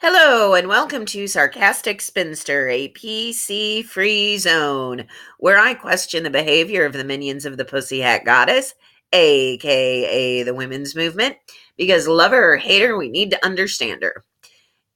Hello and welcome to Sarcastic Spinster, a PC free zone, where I question the behavior of the minions of the Pussycat Goddess, aka the women's movement, because love her or hate her, we need to understand her.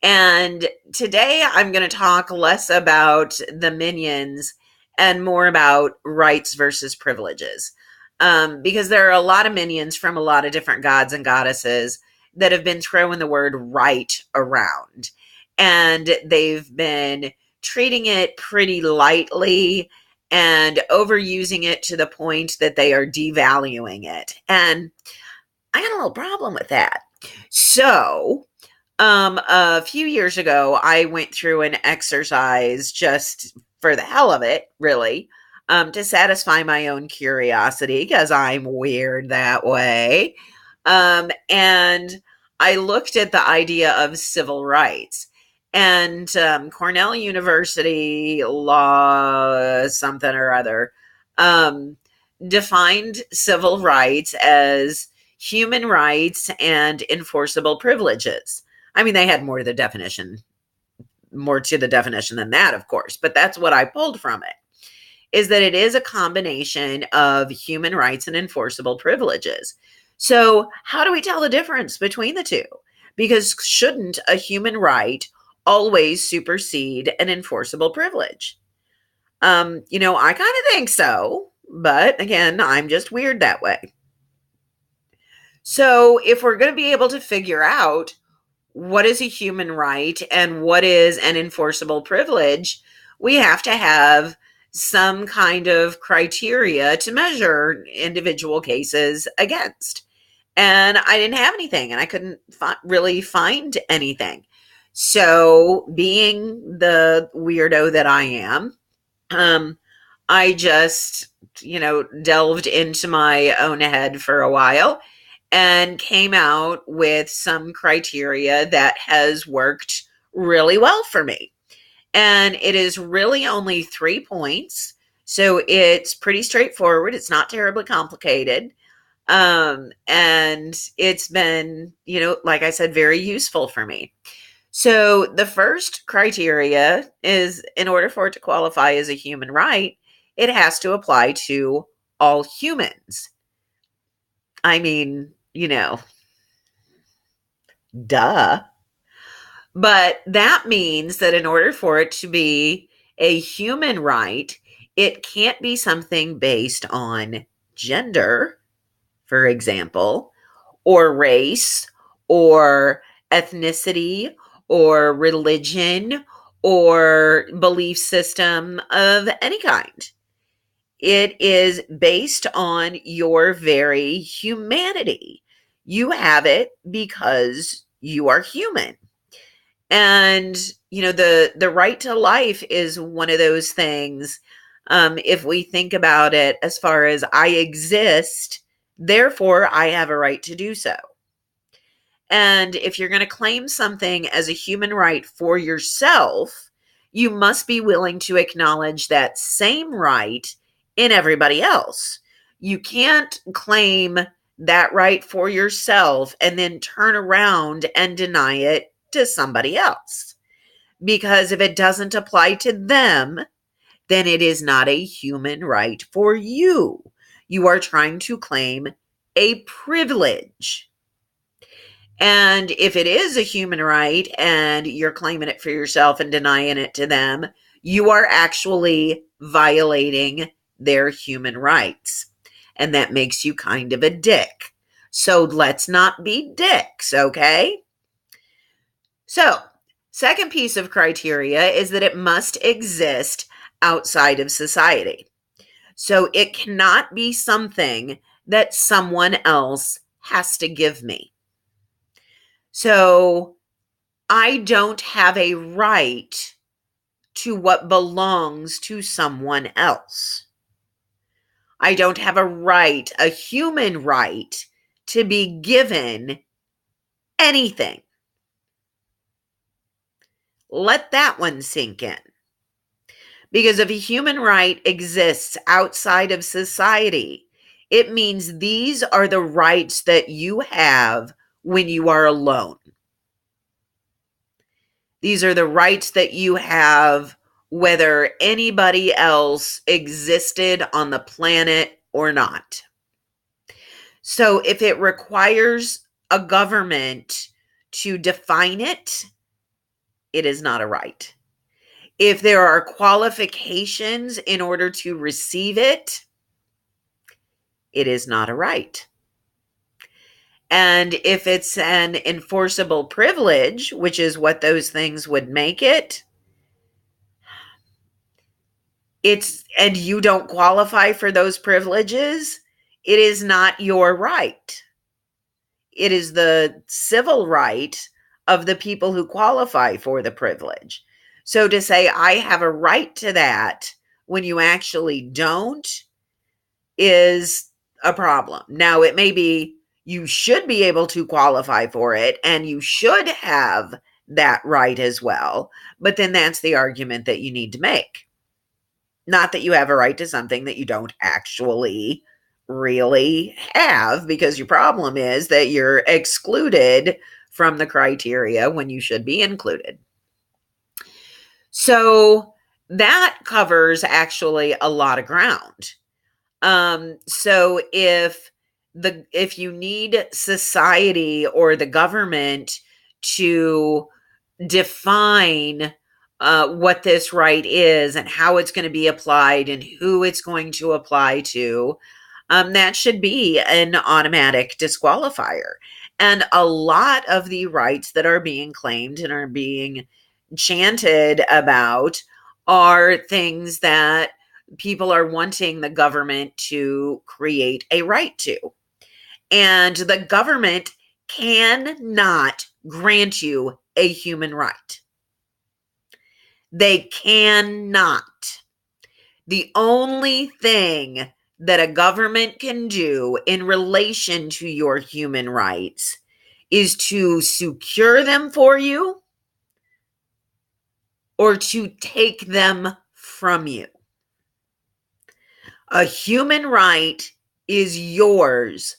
And today I'm going to talk less about the minions and more about rights versus privileges. Because there are a lot of minions from a lot of different gods and goddesses that have been throwing the word right around. And they've been treating it pretty lightly and overusing it to the point that they are devaluing it. And I got a little problem with that. So, a few years ago, I went through an exercise just for the hell of it, really, to satisfy my own curiosity because I'm weird that way. And I looked at the idea of civil rights. And Cornell University law, something or other, um, defined civil rights as human rights and enforceable privileges. I mean, they had more to the definition than that, of course, but that's what I pulled from it, is that it is a combination of human rights and enforceable privileges. So, how do we tell the difference between the two? Because shouldn't a human right always supersede an enforceable privilege? I kind of think so, but again, I'm just weird that way. So, if we're going to be able to figure out what is a human right and what is an enforceable privilege, we have to have some kind of criteria to measure individual cases against. And I didn't have anything and I couldn't really find anything. So, being the weirdo that I am, um, I just, delved into my own head for a while and came out with some criteria that has worked really well for me. And it is really only 3 points. So it's pretty straightforward. It's not terribly complicated. And it's been, like I said, very useful for me. So the first criteria is, in order for it to qualify as a human right, it has to apply to all humans. I mean, duh. But that means that in order for it to be a human right, it can't be something based on gender, for example, or race, or ethnicity, or religion, or belief system of any kind. It is based on your very humanity. You have it because you are human. And the right to life is one of those things. If we think about it as far as I exist, therefore I have a right to do so. And if you're going to claim something as a human right for yourself, you must be willing to acknowledge that same right in everybody else. You can't claim that right for yourself and then turn around and deny it to somebody else. Because if it doesn't apply to them, then it is not a human right for you. You are trying to claim a privilege. And if it is a human right and you're claiming it for yourself and denying it to them, you are actually violating their human rights. And that makes you kind of a dick. So let's not be dicks, okay? So, second piece of criteria is that it must exist outside of society. So it cannot be something that someone else has to give me. So I don't have a right to what belongs to someone else. I don't have a right, a human right, to be given anything. Let that one sink in. Because if a human right exists outside of society, it means these are the rights that you have when you are alone. These are the rights that you have whether anybody else existed on the planet or not. So if it requires a government to define it, it is not a right. If there are qualifications in order to receive it, it is not a right. And if it's an enforceable privilege, which is what those things would make it, and you don't qualify for those privileges, it is not your right. It is the civil right of the people who qualify for the privilege. So to say, I have a right to that when you actually don't is a problem. Now, it may be you should be able to qualify for it and you should have that right as well. But then that's the argument that you need to make. Not that you have a right to something that you don't actually really have, because your problem is that you're excluded from the criteria when you should be included. So that covers actually a lot of ground. So if you need society or the government to define what this right is and how it's going to be applied and who it's going to apply to, that should be an automatic disqualifier. And a lot of the rights that are being claimed and are being chanted about are things that people are wanting the government to create a right to. And the government cannot grant you a human right. They cannot. The only thing that a government can do in relation to your human rights is to secure them for you or to take them from you. A human right is yours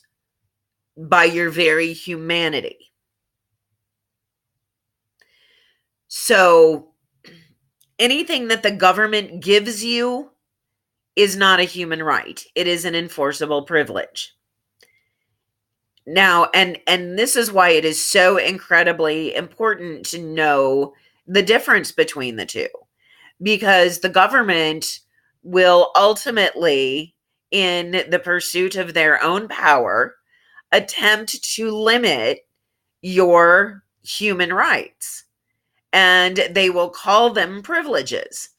by your very humanity. So anything that the government gives you is not a human right. It is an enforceable privilege. Now, and this is why it is so incredibly important to know the difference between the two, because the government will ultimately, in the pursuit of their own power, attempt to limit your human rights, and they will call them privileges.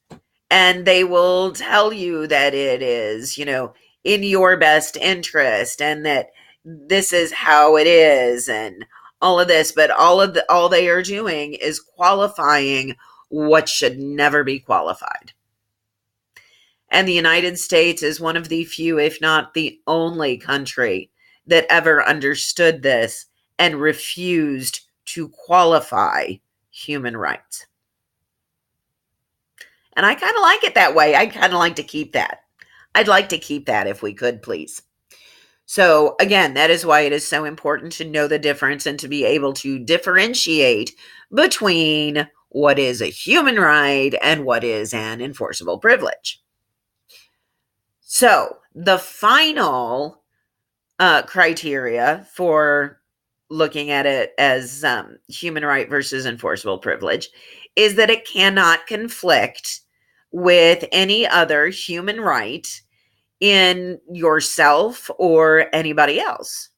And they will tell you that it is, in your best interest and that this is how it is and all of this. But all they are doing is qualifying what should never be qualified. And the United States is one of the few, if not the only country that ever understood this and refused to qualify human rights. And I kind of like it that way. I'd kind of like to keep that. I'd like to keep that if we could, please. So again, that is why it is so important to know the difference and to be able to differentiate between what is a human right and what is an enforceable privilege. So the final criteria for looking at it as human right versus enforceable privilege is that it cannot conflict with any other human right in yourself or anybody else.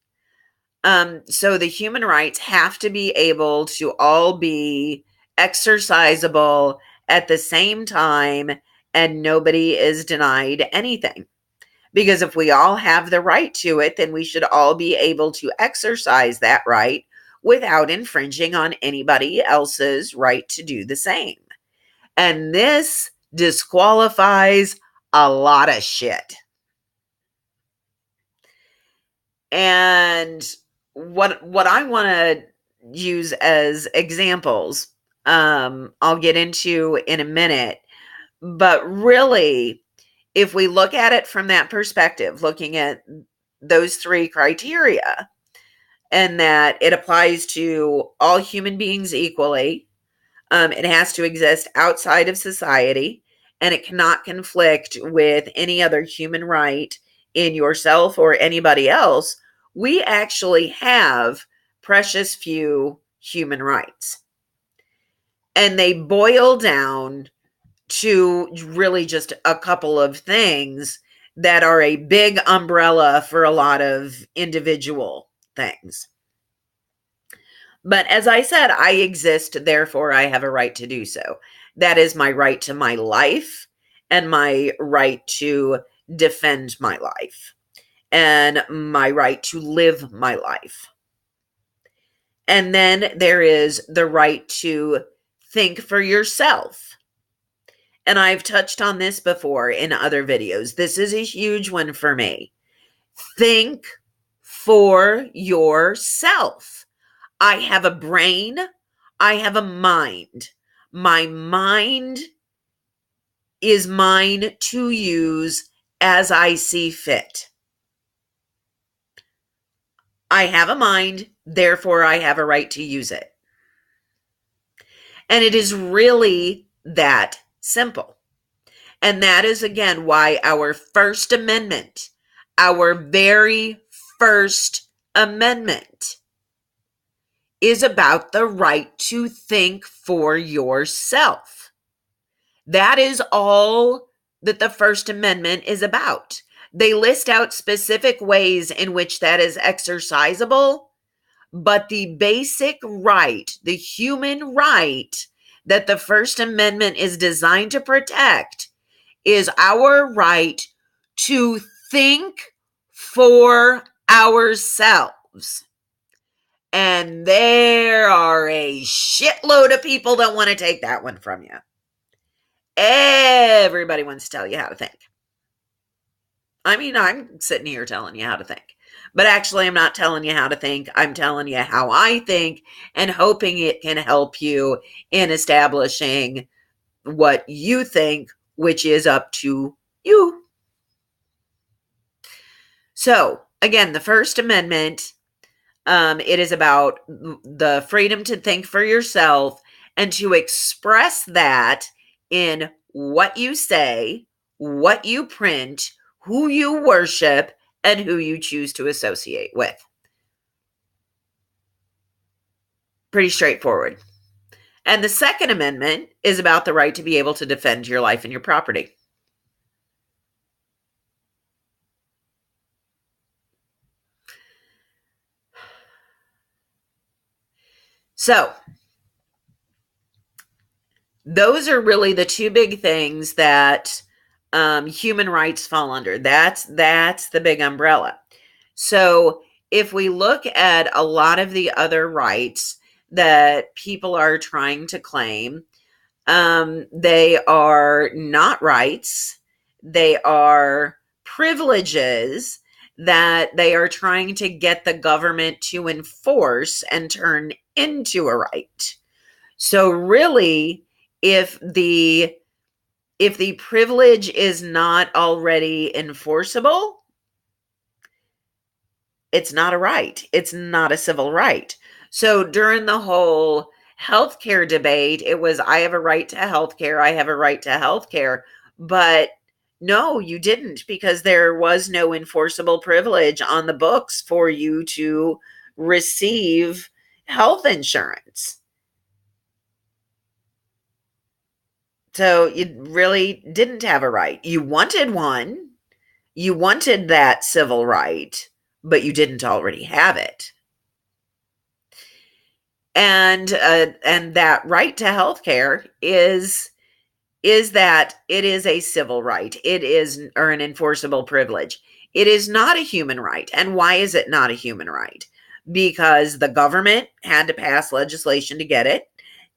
So the human rights have to be able to all be exercisable at the same time, and nobody is denied anything. Because if we all have the right to it, then we should all be able to exercise that right without infringing on anybody else's right to do the same. And this disqualifies a lot of shit. And what I want to use as examples, I'll get into in a minute, but really, if we look at it from that perspective, looking at those three criteria, and that it applies to all human beings equally, It has to exist outside of society, and it cannot conflict with any other human right in yourself or anybody else. We actually have precious few human rights. And they boil down to really just a couple of things that are a big umbrella for a lot of individual things. But as I said, I exist, therefore I have a right to do so. That is my right to my life and my right to defend my life and my right to live my life. And then there is the right to think for yourself. And I've touched on this before in other videos. This is a huge one for me. Think for yourself. I have a brain. I have a mind. My mind is mine to use as I see fit. I have a mind, therefore I have a right to use it. And it is really that simple. And that is, again, why our First Amendment, our very first amendment, is about the right to think for yourself. That is all that the First Amendment is about. They list out specific ways in which that is exercisable, but the basic right, the human right that the First Amendment is designed to protect is our right to think for ourselves. And there are a shitload of people that want to take that one from you. Everybody wants to tell you how to think. I mean, I'm sitting here telling you how to think. But actually, I'm not telling you how to think. I'm telling you how I think and hoping it can help you in establishing what you think, which is up to you. So, again, the First Amendment, it is about the freedom to think for yourself and to express that in what you say, what you print, who you worship, and who you choose to associate with. Pretty straightforward. And the Second Amendment is about the right to be able to defend your life and your property. So, those are really the two big things that human rights fall under. That's the big umbrella. So if we look at a lot of the other rights that people are trying to claim, they are not rights. They are privileges that they are trying to get the government to enforce and turn into a right. So really, if the privilege is not already enforceable, it's not a right. It's not a civil right. So during the whole healthcare debate, it was, I have a right to healthcare. I have a right to healthcare. But no, you didn't, because there was no enforceable privilege on the books for you to receive health insurance. So you really didn't have a right. You wanted one. You wanted that civil right, but you didn't already have it. And that right to health care is that it is a civil right. It is, or an enforceable privilege. It is not a human right. And why is it not a human right? Because the government had to pass legislation to get it.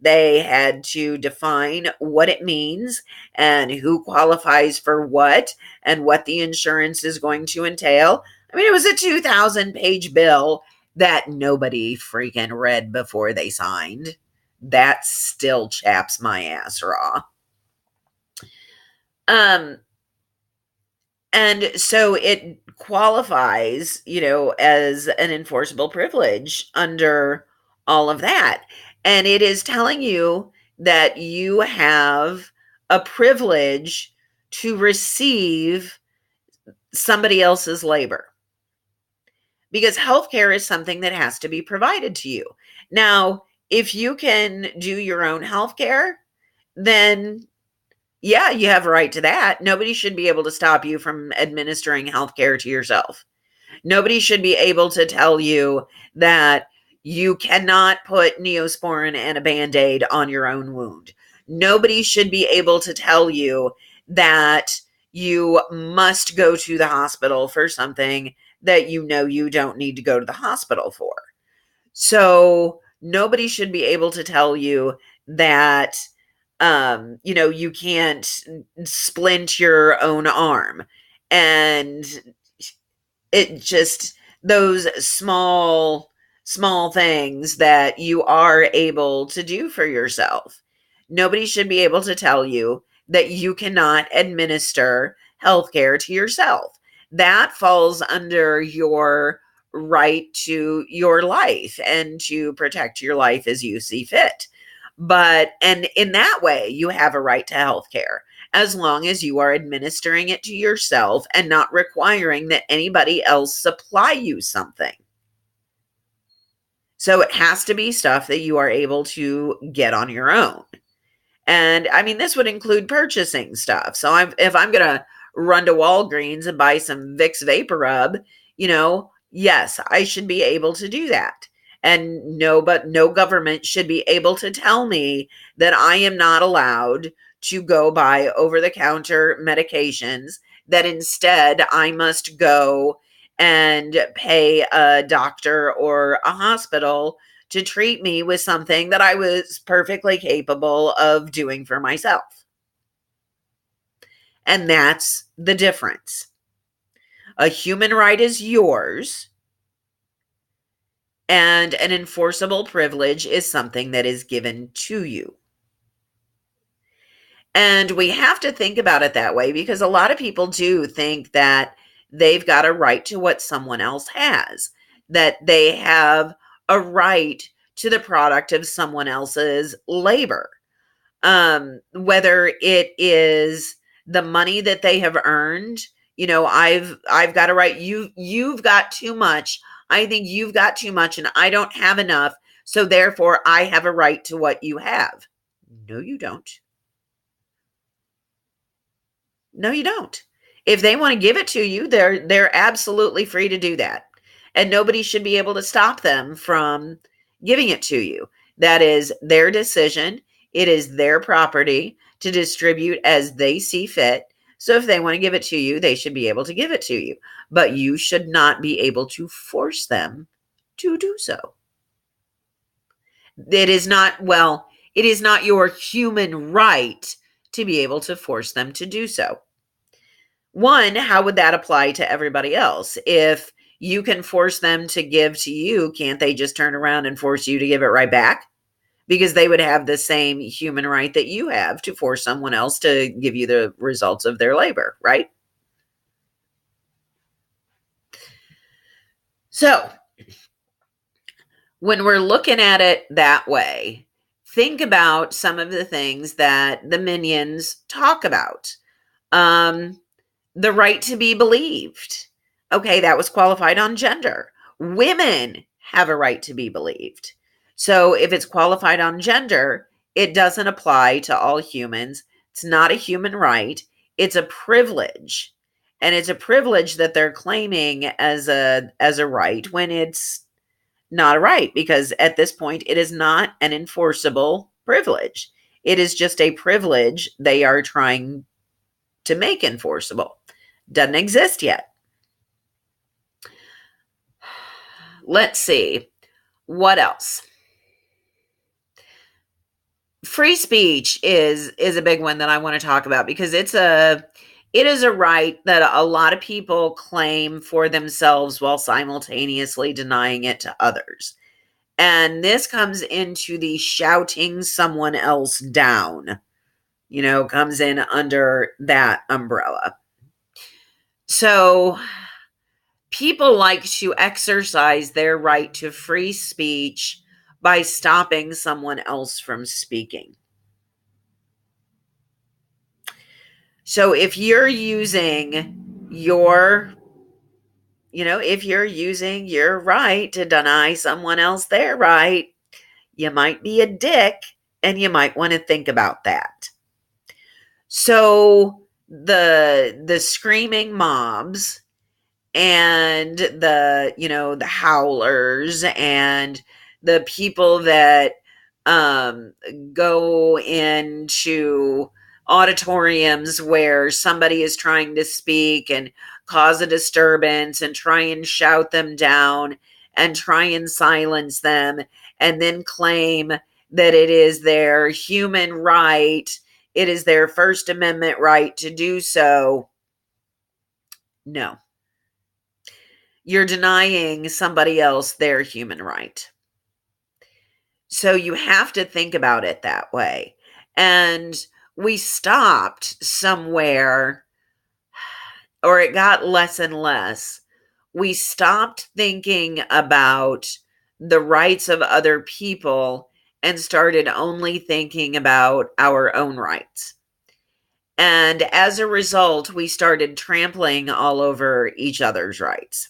They had to define what it means and who qualifies for what and what the insurance is going to entail. I mean, it was a 2,000-page bill that nobody freaking read before they signed. That still chaps my ass raw. And so it qualifies, as an enforceable privilege under all of that. And it is telling you that you have a privilege to receive somebody else's labor, because healthcare is something that has to be provided to you. Now, if you can do your own healthcare, then yeah, you have a right to that. Nobody should be able to stop you from administering healthcare to yourself. Nobody should be able to tell you that you cannot put Neosporin and a Band Aid on your own wound. Nobody should be able to tell you that you must go to the hospital for something that you know you don't need to go to the hospital for. So nobody should be able to tell you that you can't splint your own arm. And it just, those small things that you are able to do for yourself. Nobody should be able to tell you that you cannot administer healthcare to yourself. That falls under your right to your life and to protect your life as you see fit. And in that way, you have a right to healthcare as long as you are administering it to yourself and not requiring that anybody else supply you something. So it has to be stuff that you are able to get on your own. And I mean, this would include purchasing stuff. So if I'm going to run to Walgreens and buy some Vicks Vapor Rub, yes, I should be able to do that. And no government should be able to tell me that I am not allowed to go buy over the counter medications, that instead I must go and pay a doctor or a hospital to treat me with something that I was perfectly capable of doing for myself. And that's the difference. A human right is yours, and an enforceable privilege is something that is given to you. And we have to think about it that way, because a lot of people do think that they've got a right to what someone else has, that they have a right to the product of someone else's labor. Whether it is the money that they have earned, I've got a right. You've got too much. I think you've got too much and I don't have enough. So therefore I have a right to what you have. No, you don't. No, you don't. If they want to give it to you, they're absolutely free to do that. And nobody should be able to stop them from giving it to you. That is their decision. It is their property to distribute as they see fit. So if they want to give it to you, they should be able to give it to you. But you should not be able to force them to do so. It is not your human right to be able to force them to do so. One, how would that apply to everybody else? If you can force them to give to you, can't they just turn around and force you to give it right back? Because they would have the same human right that you have to force someone else to give you the results of their labor, right? So, when we're looking at it that way, think about some of the things that the minions talk about. The right to be believed. Okay, that was qualified on gender. Women have a right to be believed. So if it's qualified on gender, it doesn't apply to all humans. It's not a human right. It's a privilege. And it's a privilege that they're claiming as a right when it's not a right, because at this point it is not an enforceable privilege. It is just a privilege they are trying to make enforceable. Doesn't exist yet. Let's see. What else? Free speech is a big one that I want to talk about, because it is a right that a lot of people claim for themselves while simultaneously denying it to others. And this comes into the shouting someone else down, comes in under that umbrella. So people like to exercise their right to free speech by stopping someone else from speaking. So if you're using your, if you're using your right to deny someone else their right, you might be a dick and you might want to think about that. So the screaming mobs and the howlers and the people that um go into auditoriums where somebody is trying to speak and cause a disturbance and try and shout them down and try and silence them and then claim that it is their human right, it is their First Amendment right to do so. No, you're denying somebody else their human right. So you have to think about it that way. And we stopped somewhere, or it got less and less. We stopped thinking about the rights of other people and started only thinking about our own rights. And as a result, we started trampling all over each other's rights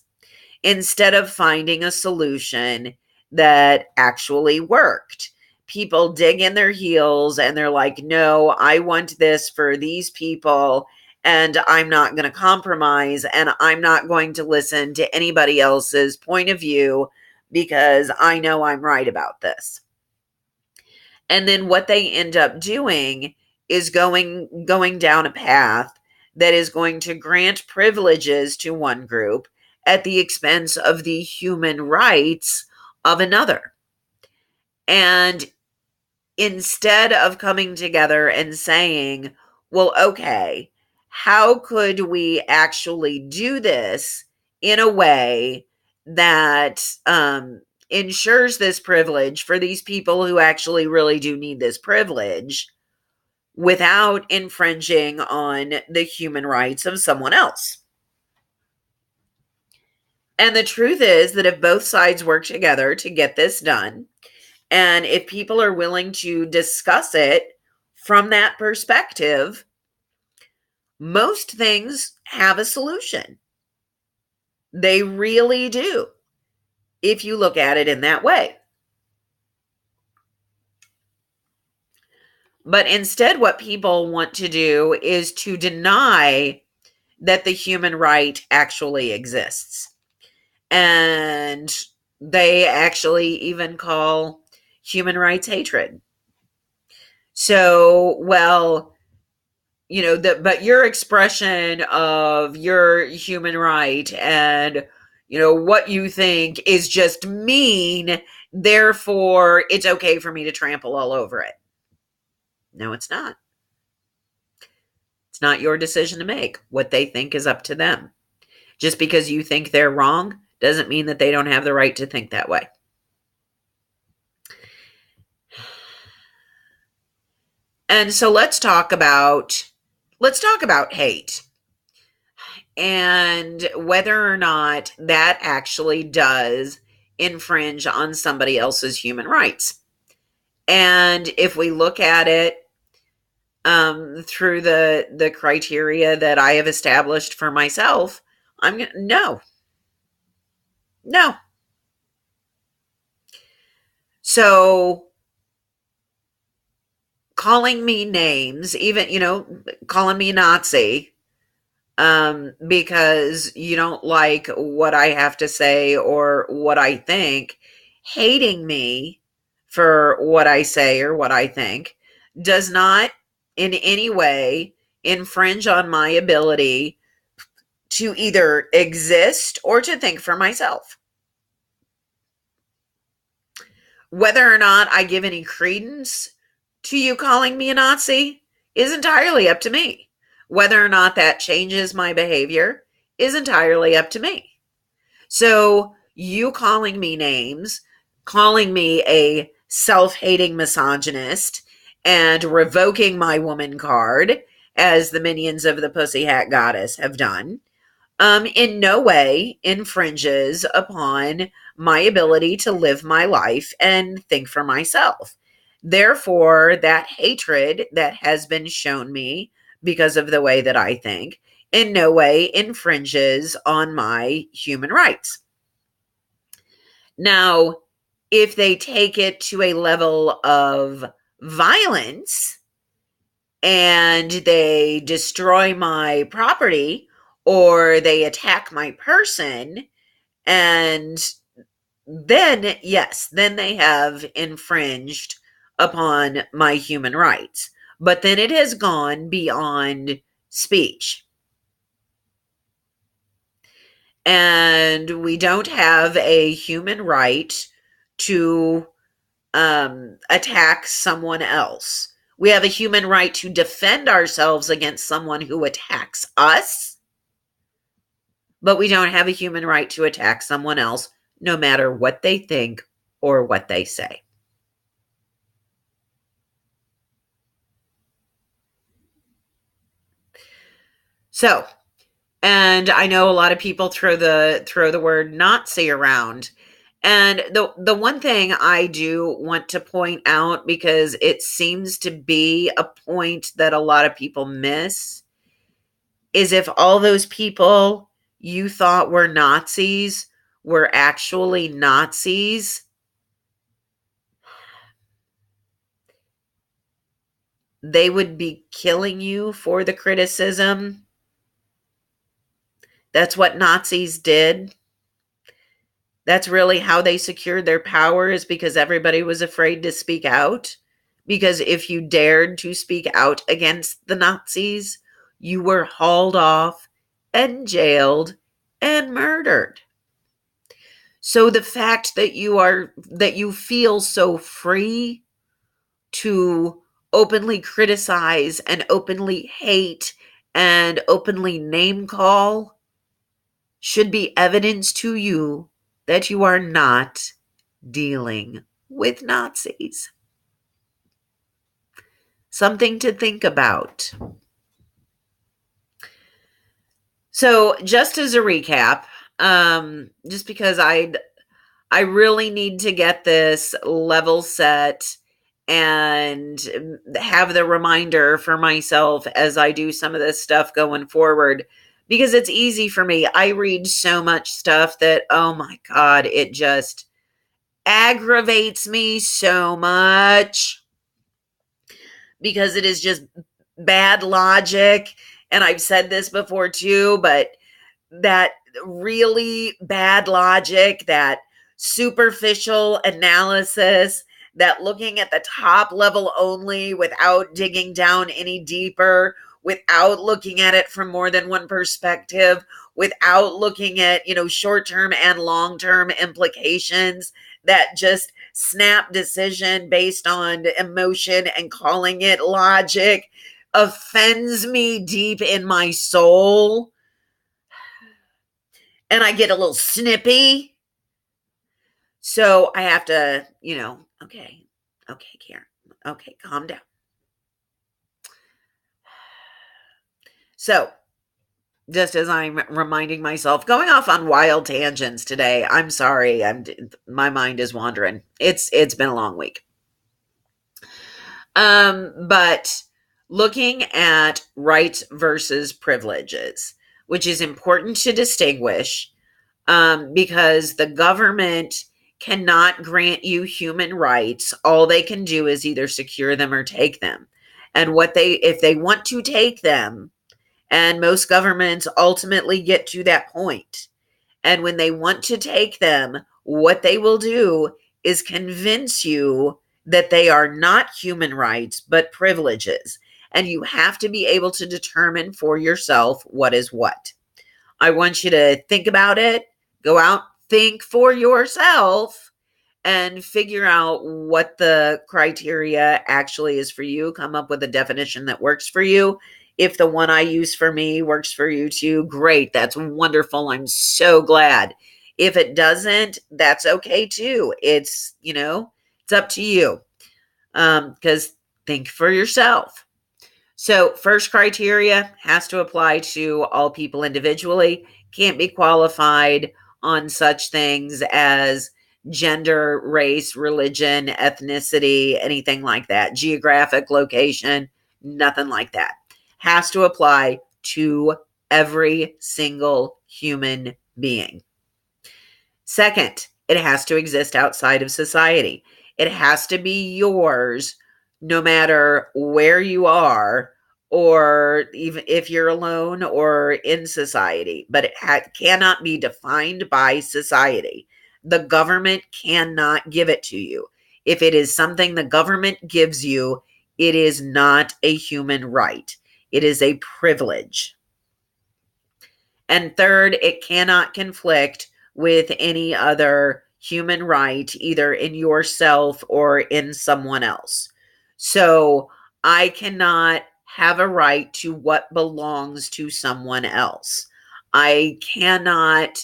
instead of finding a solution that actually worked. People dig in their heels and they're like, no, I want this for these people, and I'm not going to compromise, and I'm not going to listen to anybody else's point of view because I know I'm right about this. And then what they end up doing is going down a path that is going to grant privileges to one group at the expense of the human rights of another. And instead of coming together and saying, well, okay, how could we actually do this in a way that ensures this privilege for these people who actually really do need this privilege without infringing on the human rights of someone else? And the truth is that if both sides work together to get this done, and if people are willing to discuss it from that perspective, most things have a solution. They really do, if you look at it in that way. But instead, what people want to do is to deny that the human right actually exists. And they actually even call human rights hatred. So, well, but your expression of your human right and what you think is just mean, therefore it's okay for me to trample all over it. No, it's not. It's not your decision to make. What they think is up to them. Just because you think they're wrong doesn't mean that they don't have the right to think that way. And so let's talk about hate and whether or not that actually does infringe on somebody else's human rights. And if we look at it through the criteria that I have established for myself, no. So calling me names, even calling me Nazi, because you don't like what I have to say or what I think, hating me for what I say or what I think does not in any way infringe on my ability to either exist or to think for myself. Whether or not I give any credence to you calling me a Nazi is entirely up to me. Whether or not that changes my behavior is entirely up to me. So you calling me names, calling me a self-hating misogynist, and revoking my woman card, as the minions of the Pussy Hat Goddess have done, in no way infringes upon my ability to live my life and think for myself. Therefore, that hatred that has been shown me because of the way that I think, in no way infringes on my human rights. Now, if they take it to a level of violence and they destroy my property or they attack my person, and then, yes, then they have infringed upon my human rights. But then it has gone beyond speech. And we don't have a human right to attack someone else. We have a human right to defend ourselves against someone who attacks us, but we don't have a human right to attack someone else, no matter what they think or what they say. So, and I know a lot of people throw the word Nazi around. And the one thing I do want to point out, because it seems to be a point that a lot of people miss, is if all those people you thought were Nazis were actually Nazis, they would be killing you for the criticism. That's what Nazis did. That's really how they secured their power, is because everybody was afraid to speak out. Because if you dared to speak out against the Nazis, you were hauled off and jailed and murdered. So the fact that you feel so free to openly criticize and openly hate and openly name call should be evidence to you that you are not dealing with Nazis. Something to think about. So, just as a recap, just because I really need to get this level set and have the reminder for myself as I do some of this stuff going forward, because it's easy for me. I read so much stuff that, oh my God, it just aggravates me so much because it is just bad logic. And I've said this before too, but that really bad logic, that superficial analysis, that looking at the top level only without digging down any deeper, without looking at it from more than one perspective, without looking at, short-term and long-term implications, that just snap decision based on emotion and calling it logic offends me deep in my soul. And I get a little snippy. So I have to, okay, Karen. Okay, calm down. So, just as I'm reminding myself, going off on wild tangents today. I'm sorry. My mind is wandering. It's been a long week. But looking at rights versus privileges, which is important to distinguish, because the government cannot grant you human rights. All they can do is either secure them or take them. And if they want to take them, and most governments ultimately get to that point, and when they want to take them, what they will do is convince you that they are not human rights, but privileges. And you have to be able to determine for yourself what is what. I want you to think about it. Go out, think for yourself, and figure out what the criteria actually is for you. Come up with a definition that works for you. If the one I use for me works for you too, great. That's wonderful. I'm so glad. If it doesn't, that's okay too. It's up to you. Because think for yourself. So first criteria has to apply to all people individually. Can't be qualified on such things as gender, race, religion, ethnicity, anything like that. Geographic location, nothing like that. has to apply to every single human being. Second, it has to exist outside of society. It has to be yours no matter where you are, or even if you're alone or in society, but it cannot be defined by society. The government cannot give it to you. If it is something the government gives you, it is not a human right. It is a privilege. And third, it cannot conflict with any other human right, either in yourself or in someone else. So I cannot have a right to what belongs to someone else. I cannot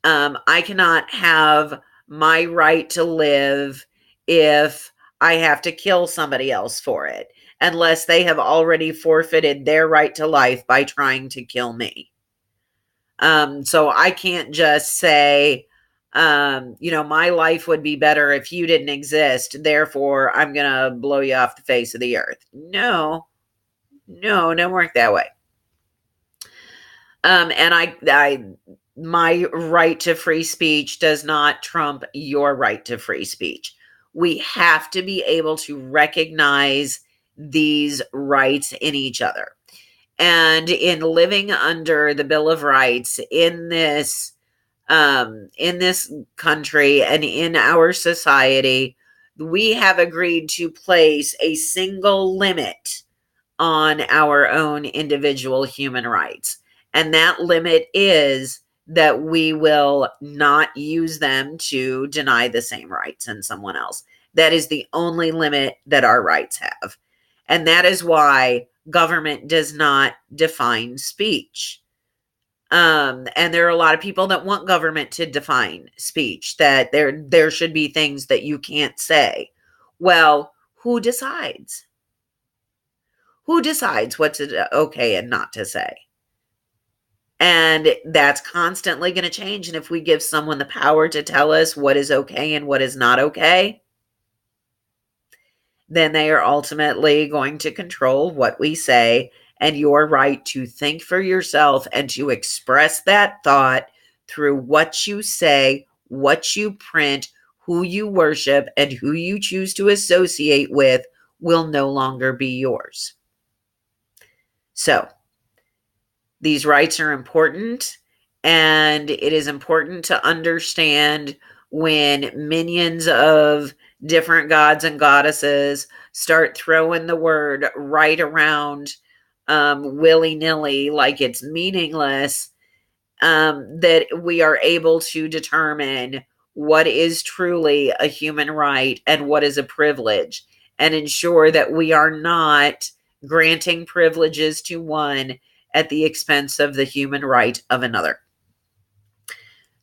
have my right to live if I have to kill somebody else for it, unless they have already forfeited their right to life by trying to kill me. So I can't just say, my life would be better if you didn't exist. Therefore, I'm going to blow you off the face of the earth. No, don't work that way. And my right to free speech does not trump your right to free speech. We have to be able to recognize these rights in each other. And in living under the Bill of Rights in this country and in our society, we have agreed to place a single limit on our own individual human rights. And that limit is that we will not use them to deny the same rights in someone else. That is the only limit that our rights have. And that is why government does not define speech. And there are a lot of people that want government to define speech, that there should be things that you can't say. Well, who decides? Who decides what's okay and not to say? And that's constantly going to change. And if we give someone the power to tell us what is okay and what is not okay, then they are ultimately going to control what we say. And your right to think for yourself and to express that thought through what you say, what you print, who you worship, and who you choose to associate with will no longer be yours. So, these rights are important, and it is important to understand when minions of different gods and goddesses start throwing the word right around willy-nilly like it's meaningless, that we are able to determine what is truly a human right and what is a privilege, and ensure that we are not granting privileges to one at the expense of the human right of another.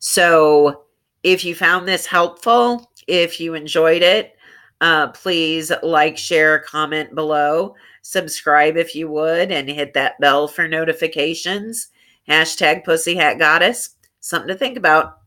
So if you found this helpful, if you enjoyed it, please like, share, comment below, subscribe if you would, and hit that bell for notifications. #PussyHatGoddess. Something to think about.